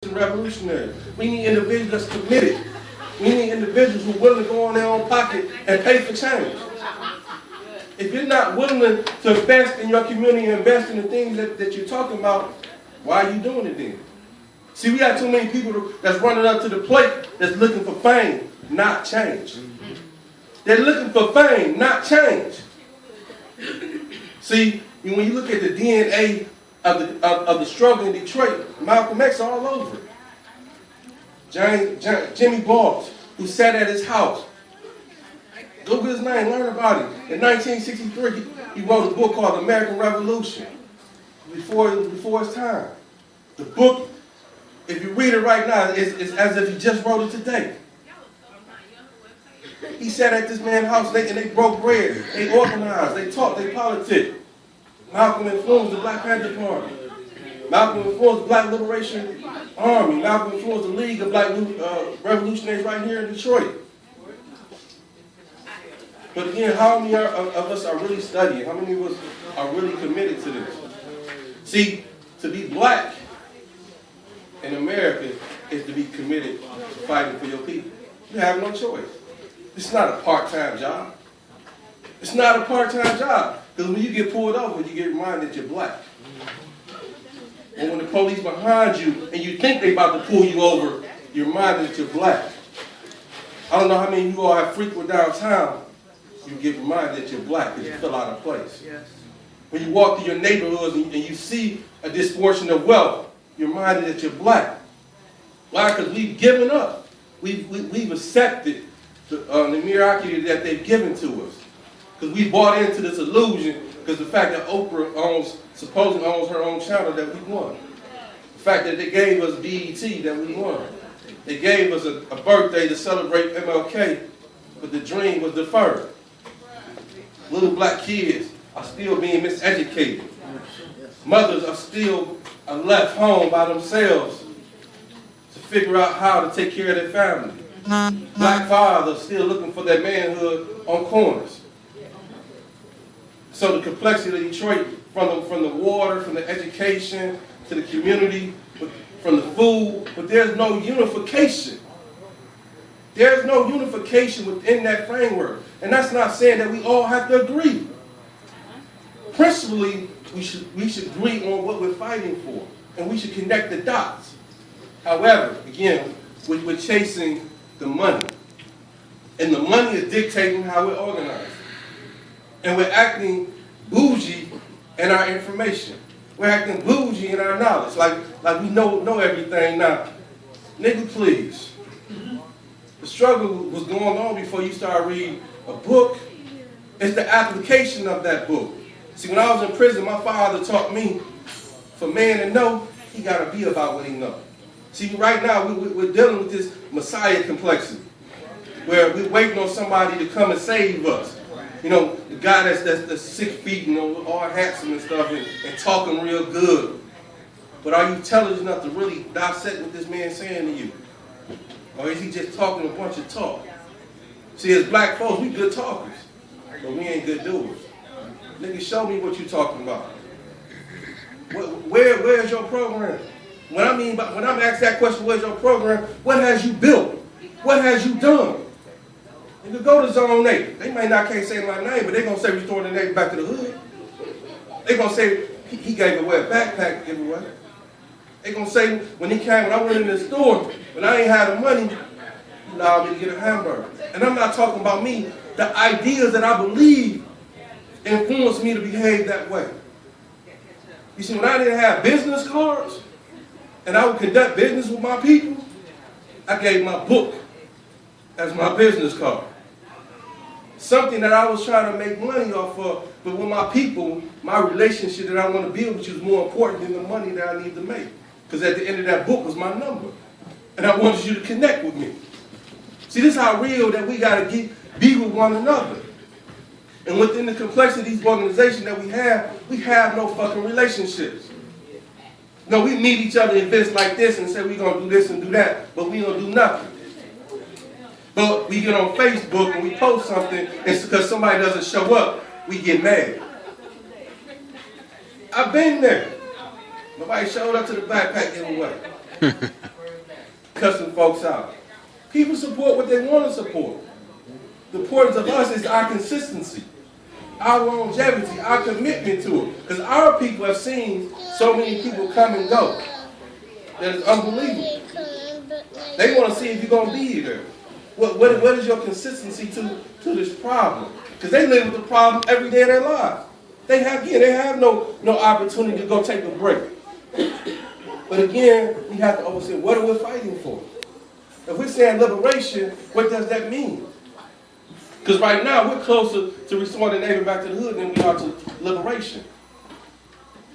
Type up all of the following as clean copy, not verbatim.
and revolutionaries. We need individuals that's committed. We need individuals who are willing to go on their own pocket and pay for change. If you're not willing to invest in your community and invest in the things that you're talking about, why are you doing it then? See, we got too many people that's running up to the plate that's looking for fame, not change. They're looking for fame, not change. See, when you look at the DNA of the struggle in Detroit, Malcolm X all over it. Jimmy Boggs, who sat at his house. Google his name, learn about it. In 1963, he wrote a book called American Revolution, before his time. The book, if you read it right now, it's as if he just wrote it today. He sat at this man's house and they broke bread, they organized, they talked, they politicked. Malcolm influenced the Black Panther Party. Malcolm influenced the Black Liberation Army. Malcolm influenced the League of Black Revolutionaries right here in Detroit. But again, how many of us are really studying? How many of us are really committed to this? See, to be black in America is to be committed to fighting for your people. You have no choice. It's not a part-time job. It's not a part-time job. Because when you get pulled over, you get reminded that you're black. And when the police behind you and you think they're about to pull you over, you're reminded that you're black. I don't know how many of you all have frequent downtown. You get reminded that you're black because you feel out of place. Yes. When you walk through your neighborhoods and you see a disproportion of wealth, you're reminded that you're black. Why? Because we've given up. We've accepted the mediocrity that they've given to us. Because we bought into this illusion because the fact that Oprah supposedly owns her own channel that we won. The fact that they gave us BET that we won. They gave us a birthday to celebrate MLK, but the dream was deferred. Little black kids are still being miseducated. Mothers are still left home by themselves to figure out how to take care of their family. Black fathers still looking for their manhood on corners. So the complexity of Detroit, from the water, from the education, to the community, from the food, but there's no unification. There's no unification within that framework. And that's not saying that we all have to agree. Principally, we should agree on what we're fighting for, and we should connect the dots. However, again, we're chasing the money. And the money is dictating how we're organized. And we're acting bougie in our information. We're acting bougie in our knowledge, like we know everything now. Nigga, please. The struggle was going on before you started reading a book. It's the application of that book. See, when I was in prison, my father taught me, for man to know, he got to be about what he knows. See, right now, we're dealing with this Messiah complexity, where we're waiting on somebody to come and save us. You know, the guy that's 6 feet, you know, all handsome and stuff, and talking real good. But are you intelligent enough to really dissect what this man's saying to you? Or is he just talking a bunch of talk? See, as black folks, we good talkers, but we ain't good doers. Nigga, show me what you talking about. Where's your program? When I'm asked that question, where's your program? What has you built? What has you done? Nigga, go to Zone 8. They might not can't say my name, but they gonna say restoring the name back to the hood. They gonna say he gave away a backpack giveaway. They gonna say when I went in the store, when I ain't had the money, he allowed me to get a hamburger. And I'm not talking about me. The ideas that I believe influenced me to behave that way. You see, when I didn't have business cards, and I would conduct business with my people, I gave my book as my business card. Something that I was trying to make money off of, but with my people, my relationship that I want to build, which was more important than the money that I need to make. Because at the end of that book was my number. And I wanted you to connect with me. See, this is how real that we got to be with one another. And within the complexity of these organizations that we have no fucking relationships. No, we meet each other in events like this and say we're going to do this and do that, but we don't do nothing. But we get on Facebook and we post something, and it's because somebody doesn't show up, we get mad. I've been there. Nobody showed up to the backpack giveaway. cussing folks out. People support what they want to support. The importance of us is our consistency, our longevity, our commitment to it. Because our people have seen so many people come and go that it's unbelievable. They want to see if you're going to be there. What is your consistency to this problem? Because they live with the problem every day of their lives. They have no opportunity to go take a break. But again, we have to always say, what are we fighting for? If we're saying liberation, what does that mean? Because right now, we're closer to restoring the neighbor back to the hood than we are to liberation.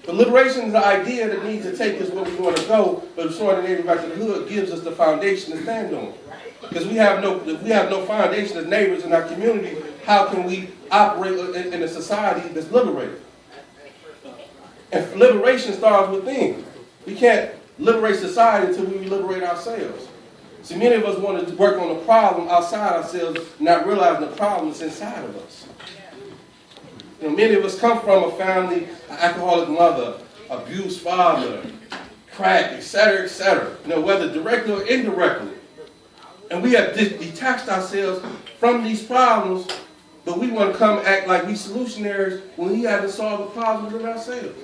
But liberation is the idea that needs to take us where we want to go, but restoring the neighbor back to the hood gives us the foundation to stand on. Because if we have no foundation as neighbors in our community, how can we operate in a society that's liberated? And liberation starts within. We can't liberate society until we liberate ourselves. See, many of us want to work on the problem outside ourselves, not realizing the problem is inside of us. You know, many of us come from a family, an alcoholic mother, abused father, crack, etc., etc. You know, whether directly or indirectly. And we have detached ourselves from these problems, but we want to come act like we solutionaries when we haven't solved the problems in ourselves.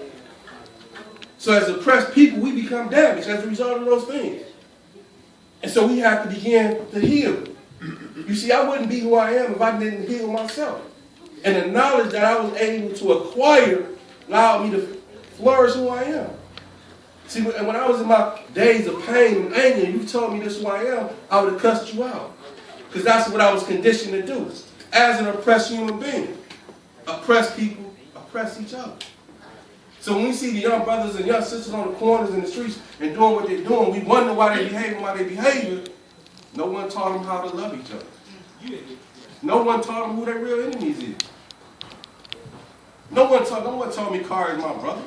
So as oppressed people, we become damaged as a result of those things. And so we have to begin to heal. You see, I wouldn't be who I am if I didn't heal myself. And the knowledge that I was able to acquire allowed me to flourish who I am. See, when I was in my days of pain and anger, and you told me this is who I am, I would have cussed you out. Because that's what I was conditioned to do. As an oppressed human being. Oppressed people oppress each other. So when we see the young brothers and young sisters on the corners and the streets and doing what they're doing, we wonder why they're behaving. No one taught them how to love each other. No one taught them who their real enemies is. No one told me Carr is my brother.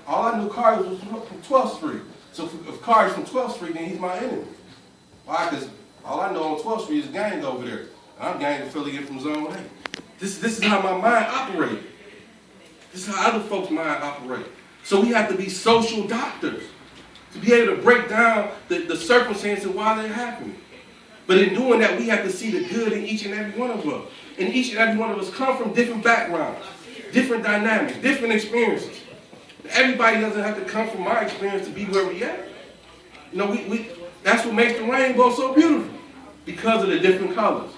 All I knew Carr was from 12th Street. So if Carr is from 12th Street, then he's my enemy. Why? Because all I know on 12th Street is gang over there. I'm gang affiliate from Zone 8. This is how my mind operates. This is how other folks' mind operate. So we have to be social doctors to be able to break down the circumstances why they're happening. But in doing that, we have to see the good in each and every one of us. And each and every one of us come from different backgrounds, different dynamics, different experiences. Everybody doesn't have to come from my experience to be where we at. You know, that's what makes the rainbow so beautiful, because of the different colors.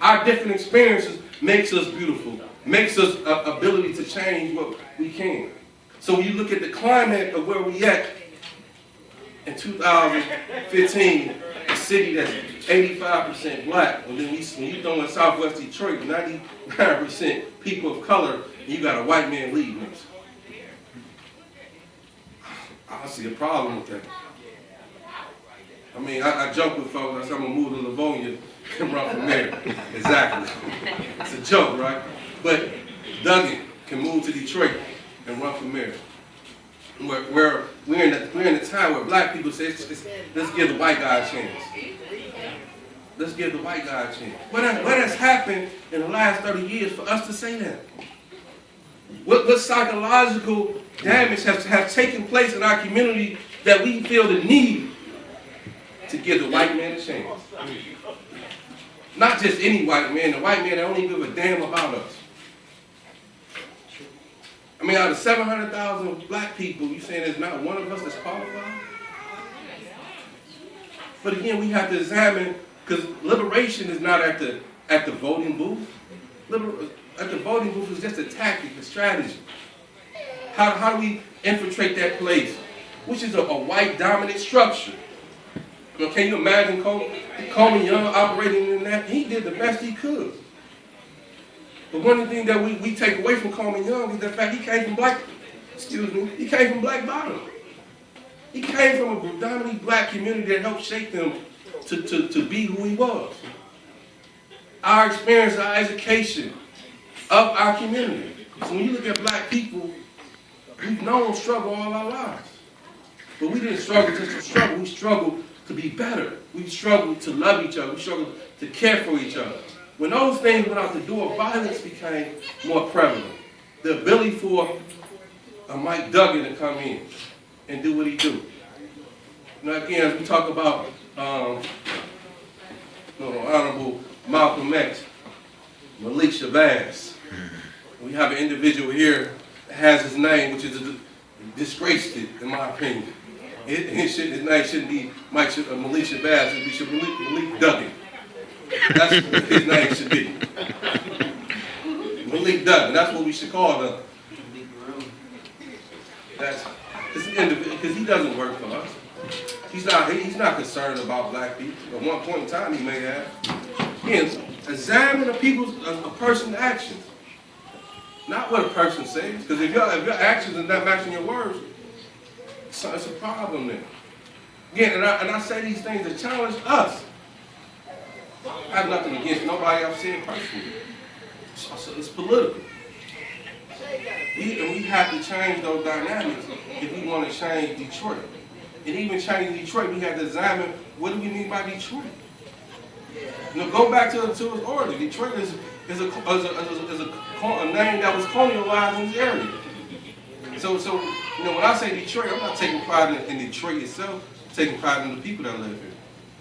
Our different experiences makes us beautiful, makes us ability to change what we can. So when you look at the climate of where we at in 2015, a city that's 85% black, and then when you throw in Southwest Detroit, 99% people of color, and you got a white man leading us. I don't see a problem with that. I mean, I joke with folks, I say I'm going to move to Livonia and run from there. Exactly. It's a joke, right? But Duggan can move to Detroit and run from there. We're in the time where black people say, let's give the white guy a chance. Let's give the white guy a chance. What has happened in the last 30 years for us to say that? What psychological damage has taken place in our community that we feel the need to give the white man a chance? Not just any white man, the white man that don't even give a damn about us. I mean, out of 700,000 black people, you saying there's not one of us that's qualified? But again, we have to examine, because liberation is not at the voting booth. At the voting booth is just a tactic, a strategy. How do we infiltrate that place, which is a white dominant structure? You know, can you imagine Coleman Young operating in that? He did the best he could. But one of the things that we take away from Coleman Young is the fact he came from Black Bottom. He came from a predominantly black community that helped shape him to be who he was. Our experience, our education of our community. So when you look at black people, we've known struggle all our lives. But we didn't struggle just to struggle. We struggled to be better. We struggled to love each other. We struggled to care for each other. When those things went out the door, violence became more prevalent. The ability for a Mike Duggan to come in and do what he do. Again, as we talk about Honorable Malcolm X, Malik Shabazz, we have an individual here that has his name, which is disgraced it, in my opinion. His name shouldn't be Malik Shabazz, it should be Malik Duggan. That's what his name should be. Malik Duggan, that's what we should call him. That's because he doesn't work for us. He's not concerned about black people. At one point in time, he may have. Again, examine a person's actions, not what a person says. Because if your actions are not matching your words, it's a problem there. Again, and I say these things to challenge us. I have nothing against nobody I've said personally. It's political. We have to change those dynamics if we want to change Detroit. And even changing Detroit, we have to examine what do we mean by Detroit. Go back to its origin. Detroit is a name that was colonialized in this area. So when I say Detroit, I'm not taking pride in Detroit itself. I'm taking pride in the people that live here.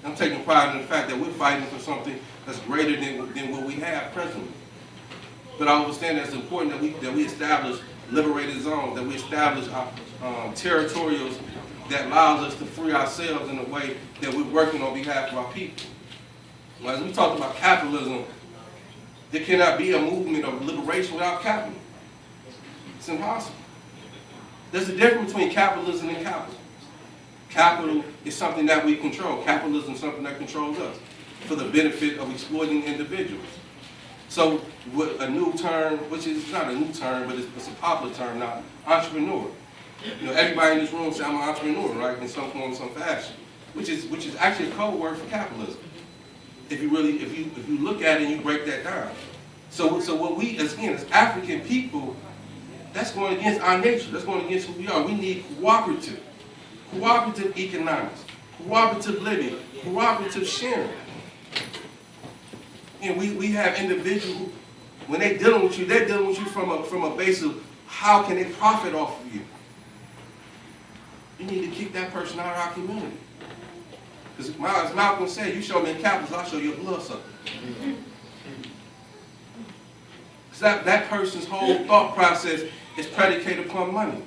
I'm taking pride in the fact that we're fighting for something that's greater than what we have presently. But I understand that it's important that we establish liberated zones, that we establish territorials that allows us to free ourselves in a way that we're working on behalf of our people. As we talk about capitalism, there cannot be a movement of liberation without capital. It's impossible. There's a difference between capitalism and capital. Capital is something that we control. Capitalism is something that controls us for the benefit of exploiting individuals. So with a new term, which is not a new term, but it's a popular term now, entrepreneur. Everybody in this room says I'm an entrepreneur, right? In some form, some fashion, which is actually a code word for capitalism. If you look at it and you break that down. So what we, as African people, that's going against our nature. That's going against who we are. We need cooperative economics, cooperative living, cooperative sharing. We have individuals, when they're dealing with you from a base of how can they profit off of you. You need to kick that person out of our community. Because as Malcolm said, you show me a capitalist, I'll show you a bloodsucker. Because that person's whole thought process is predicated upon money.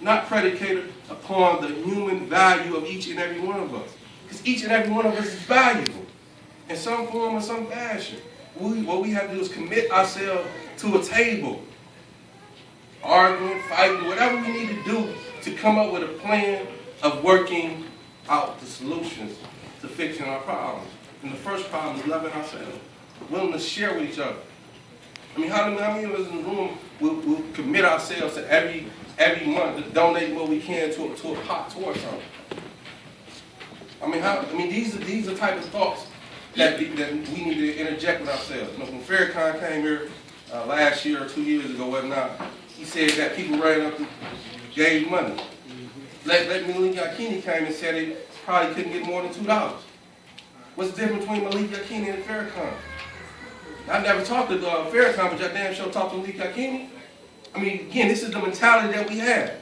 Not predicated upon the human value of each and every one of us. Because each and every one of us is valuable in some form or some fashion. What we have to do is commit ourselves to a table. Arguing, fighting, whatever we need to do to come up with a plan of working out the solutions to fixing our problems. And the first problem is loving ourselves. Willing to share with each other. How many of us in the room will commit ourselves to every month to donate what we can to a pot towards something? These are type of thoughts that we need to interject with ourselves. When Farrakhan came here last year or 2 years ago, whatnot, he said that people ran up and gave money. Malik Yakini came and said he probably couldn't get more than $2. What's the difference between Malik Yakini and Farrakhan? I never talked to Farrakhan, but y'all damn sure talked to Malik Yakini. Again, this is the mentality that we have.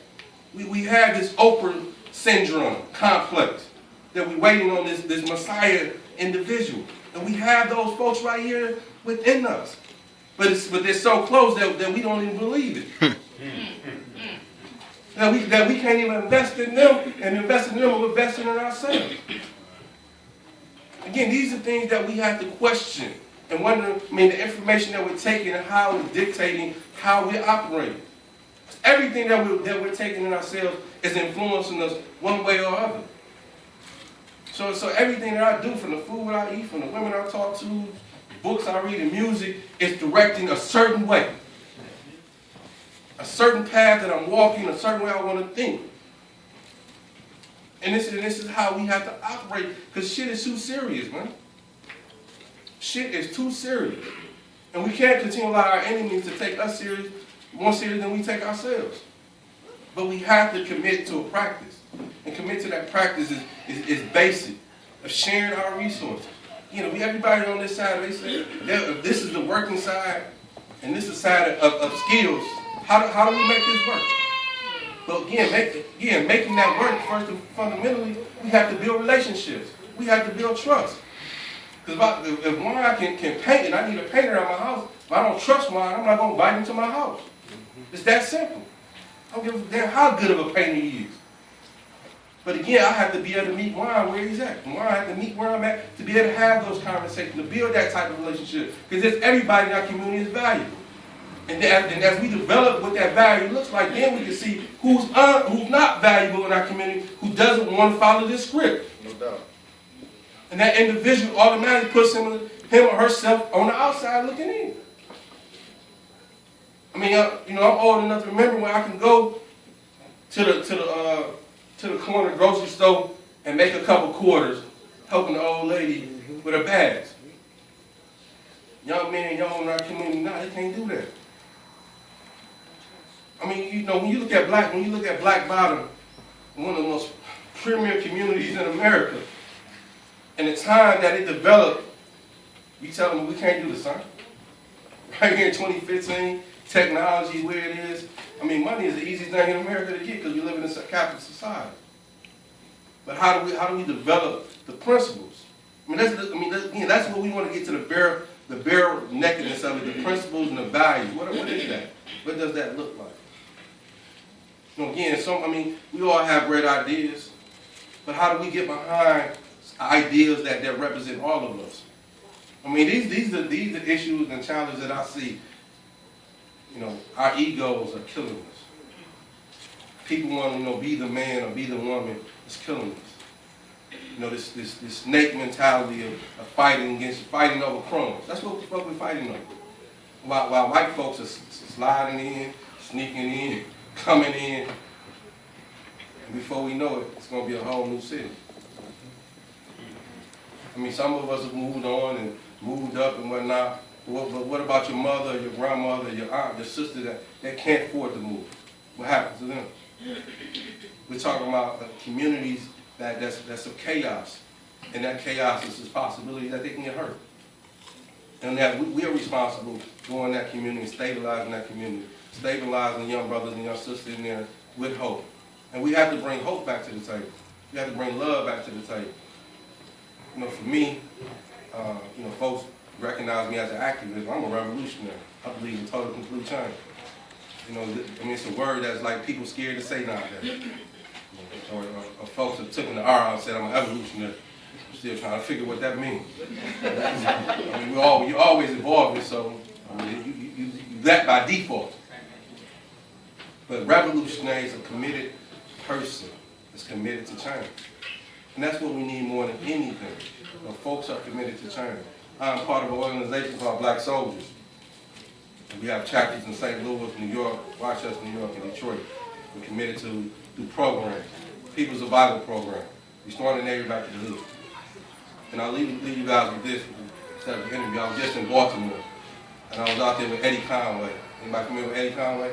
We have this Oprah syndrome complex that we're waiting on this Messiah individual. And we have those folks right here within us. But they're so close that we don't even believe it. that we can't even invest in them, and invest in them or investing in ourselves. Again, these are things that we have to question and wonder, the information that we're taking and how it's dictating how we're operating. Everything that we're taking in ourselves is influencing us one way or other. So everything that I do, from the food I eat, from the women I talk to, books I read, and music, is directing a certain way. A certain path that I'm walking, a certain way I want to think. And this is how we have to operate, because shit is too serious, man. Shit is too serious. And we can't continue to allow our enemies to take us more serious than we take ourselves. But we have to commit to a practice. And commit to that practice is basic, of sharing our resources. Everybody on this side, they say, this is the working side, and this is the side of skills. How do we make this work? But again, making that work first and fundamentally, we have to build relationships. We have to build trust. Because if wine can paint and I need a painter at my house, if I don't trust wine, I'm not going to invite him to my house. It's that simple. I don't give a damn how good of a painter he is. But again, I have to be able to meet wine where he's at. Wine, I have to meet where I'm at to be able to have those conversations, to build that type of relationship. Because everybody in our community is valuable. And as we develop what that value looks like, then we can see who's not valuable in our community, who doesn't want to follow this script. No doubt. And that individual automatically puts him or herself on the outside looking in. I mean, I'm old enough to remember when I can go to the corner grocery store and make a couple quarters, helping the old lady with her bags. Young men, young in our community now, they can't do that. I mean, when you look at Black Bottom, one of the most premier communities in America, and the time that it developed, you tell them we can't do the same. Right here in 2015, technology where it is. I mean, money is the easiest thing in America to get because we live in a capitalist society. But how do we develop the principles? That's what we want to get to the bare nakedness of it, the principles and the values. What is that? What does that look like? Again, we all have great ideas, but how do we get behind ideas that represent all of us? I mean, these are issues and challenges that I see. Our egos are killing us. People want to be the man or be the woman. It's killing us. This snake mentality of fighting over crumbs. That's what the fuck we're fighting over. While white folks are sliding in, sneaking in, coming in, and before we know it, it's going to be a whole new city. I mean, some of us have moved on and moved up and whatnot. But what about your mother, your grandmother, your aunt, your sister that can't afford to move? What happens to them? We're talking about communities that's of chaos, and that chaos is this possibility that they can get hurt. And that we are responsible for going that community and stabilizing that community, stabilizing young brothers and young sisters in there with hope. And we have to bring hope back to the table. We have to bring love back to the table. For me, folks recognize me as an activist. I'm a revolutionary. I believe in total, complete change. It's a word that's like people scared to say nowadays. Or folks have taken the R out and said I'm an evolutionary. I'm still trying to figure what that means. You're always evolving, so you that by default. But revolutionary is a committed person that's committed to change. And that's what we need more than anything. Folks are committed to change. I'm part of an organization called Black Soldiers. We have chapters in St. Louis, New York, Rochester, New York, and Detroit. We're committed to do programs, People's Survival Program, restoring the Navy back to the hood. And I'll leave you guys with this instead of the interview. I was just in Baltimore, and I was out there with Eddie Conway. Anybody familiar with Eddie Conway?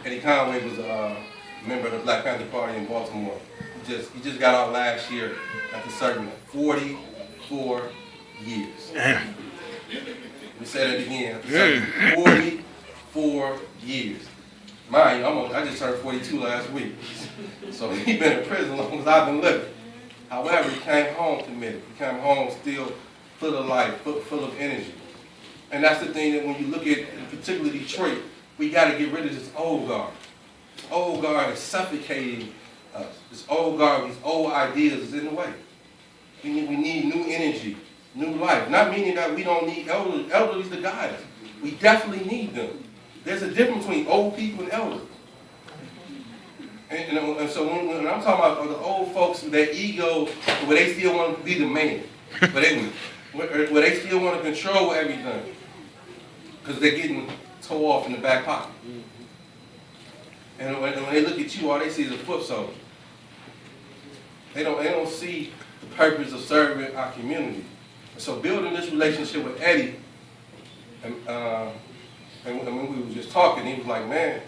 Eddie Conway was a member of the Black Panther Party in Baltimore. He just got out last year after serving 44 years. We said it again. After serving 44 years. Mind you, I just turned 42 last week. So he's been in prison as long as I've been living. However, he came home committed. He came home still full of life, full of energy. And that's the thing that when you look at, particularly Detroit, we got to get rid of this old guard. This old guard is suffocating us. This old guard, these old ideas is in the way. We need new energy, new life. Not meaning that we don't need elders. Elders to guide us. We definitely need them. There's a difference between old people and elders. And so when I'm talking about the old folks, their ego, where they still want to be the man, where they still want to control everything, because they're getting tore off in the back pocket. And when they look at you, all they see is a foot soldier. They don't see the purpose of serving our community. And so building this relationship with Eddie, and when we were just talking, he was like, man,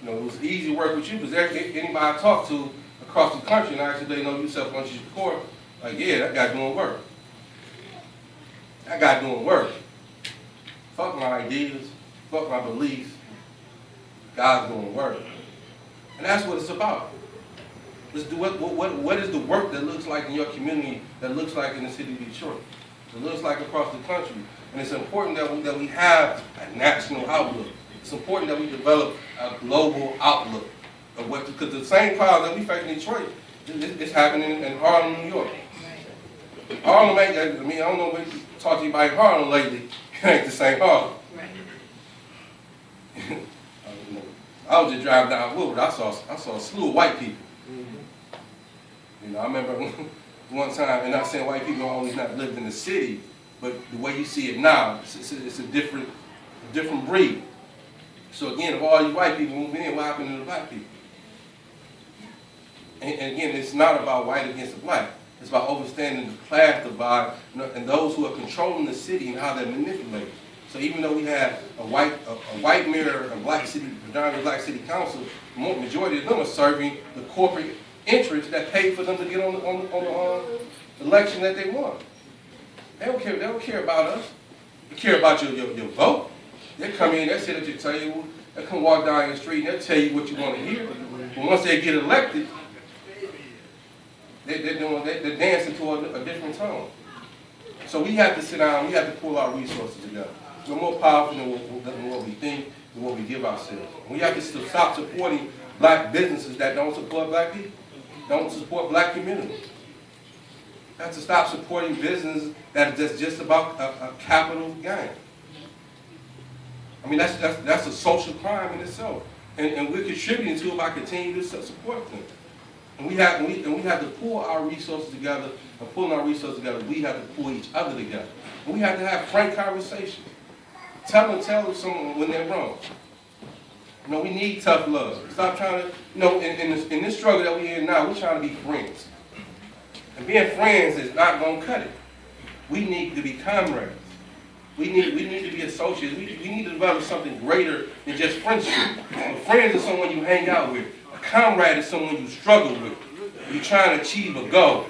it was easy to work with you because anybody I talk to across the country, and actually they know Yusef Bunchy Shakur, like, yeah, that guy doing work. That guy doing work. Fuck my ideas, fuck my beliefs. God's doing work. And that's what it's about. What is the work that looks like in your community, that looks like in the city of Detroit, that looks like across the country? And it's important that we have a national outlook. It's important that we develop a global outlook of what, because the same problems that we face in Detroit, it's happening in Harlem, New York. Harlem ain't, I mean, I don't know if you talked to anybody in Harlem lately, it ain't the same Harlem. I was just driving down Woodward, I saw a slew of white people. You know, I remember one time, and not saying white people always not lived in the city, but the way you see it now, it's a different breed. So again, if all these white people moving in, what happened to the black people? And again, it's not about white against the black. It's about understanding the class divide, you know, and those who are controlling the city and how they're manipulated. So even though we have a white mayor, a black city, predominantly black city council, the majority of them are serving the corporate interests that paid for them to get on the election that they want. They don't care. They don't care about us. They care about your vote. They come in, they sit at your table, they come walk down your street, and they'll tell you what you want to hear. But once they get elected, they're dancing to a different tone. So we have to sit down, we have to pull our resources together. We're more powerful than what we think, than what we give ourselves. We have to stop supporting black businesses that don't support black people, don't support black communities. We have to stop supporting business that is just about a capital gain. I mean, that's a social crime in itself. And we're contributing to it by continuing to support them. And we have to pull our resources together, and pulling our resources together, we have to pull each other together. And we have to have frank conversations. Tell someone when they're wrong. You know, we need tough love. Stop trying to, you know, in this struggle that we're in now, we're trying to be friends. And being friends is not going to cut it. We need to be comrades. We need to be associates. We need to develop something greater than just friendship. A friend is someone you hang out with. A comrade is someone you struggle with. You're trying to achieve a goal.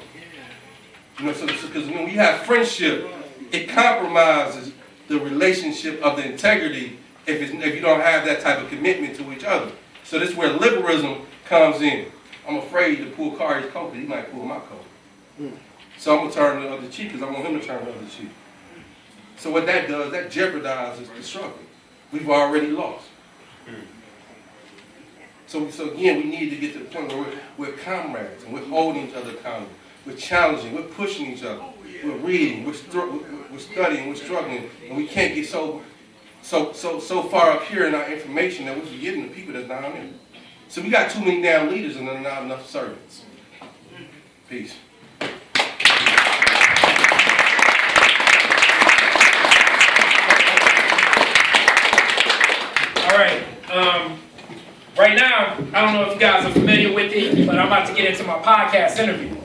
You know, because when we have friendship, it compromises the relationship of the integrity if you don't have that type of commitment to each other. So this is where liberalism comes in. I'm afraid to pull Kari's coat because he might pull my coat. So I'm going to turn the other cheek because I want him to turn the other cheek. So what that does, that jeopardizes the struggle. We've already lost. So again, we need to get to the point where we're comrades and we're holding each other accountable. We're challenging, we're pushing each other. We're reading, we're studying, we're struggling, and we can't get so far up here in our information that we're forgetting the people that's down there. So we got too many damn leaders and there are not enough servants. Peace. All right. Right now, I don't know if you guys are familiar with it, but I'm about to get into my podcast interview.